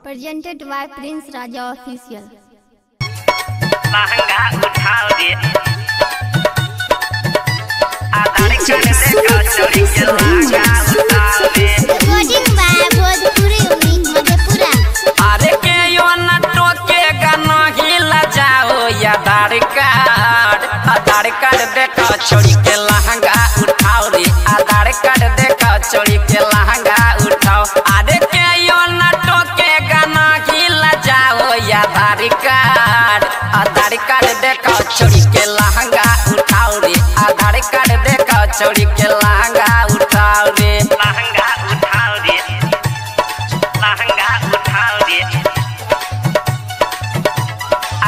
Presented by Prince Raja Official. महंगा उठाओ दे आधार card देखो चोरी के महंगा उठाओ दे Recording by Bhojpuri Unique Madhepura. अरे के यो न टोके गाना हिला जाओ आधार कार्ड देखो चोरी के लहंगा उठाओ रे आधार कार्ड देखो चोरी के लहंगा उठाओ अरे के यो न टोके गाना हिला जाओ आधार कार्ड देखो चोरी के लहंगा उठाओ रे आधार कार्ड देखो चोरी के लहंगा उठाओ रे लहंगा उठाओ रे लहंगा उठाओ रे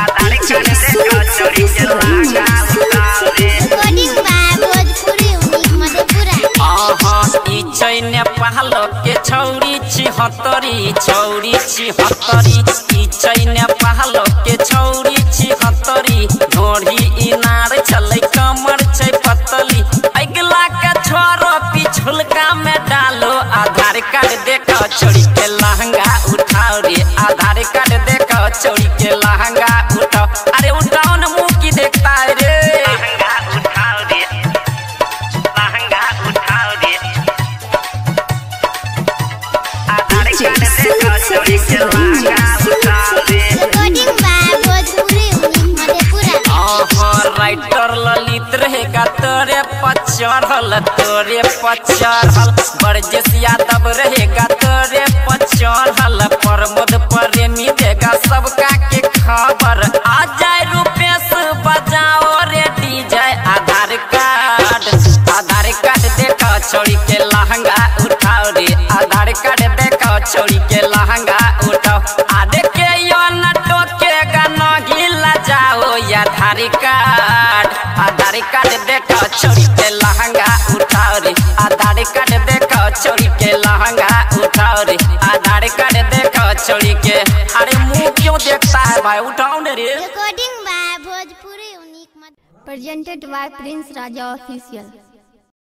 आधार कार्ड देखो चोरी के लहंगा उठाओ रे Recording by Bhojpuri Unique Madhepura. ई चैने पहलो के छौरी छिहत्तरी ई चैने पहलो के छौरी छिहत्तरी ढोढ़ी इनार चलै कमर छै पतली अगला के छोरो पिछुलका में डालो आधार कार्ड देखो चोरी के लहंगा उठाओ रे आधार कार्ड देखो चोरी के लहंगा उठाओ अरे उठाओ न मुंह की देखता है रे लहंगा उठाओ रे लहंगा उठाओ रे आधार कार्ड देखो चोरी के लहंगा उठाओ रे Recording by Bhojpuri Unique Madhepura. Writer Lalit रहेगा तोरे पचढ़ल बरजेश यादव रहेगा तोरे पचढ़ल प्रमोद प्रेमी देगा सबका के खबर आ जाए रुपेश बजाओ रे डीजे आधार कार्ड देखो चोरी के लहंगा उठाओ रे आधार कार्ड देखो चोरी के लहंगा उठाओ आधे के यो न टोके गाना गिला जाओ आधार कार्ड देखो चोरी के लहंगा उठाओ रे आधार कार्ड देखो चोरी के लहंगा उठाओ रे आधार कार्ड देखो चोरी के अरे मुंह क्यों देखता है भाई उठाओ ने रे Recording by Bhojpuri Unique Madhepura. Presented by Prince Raja Official.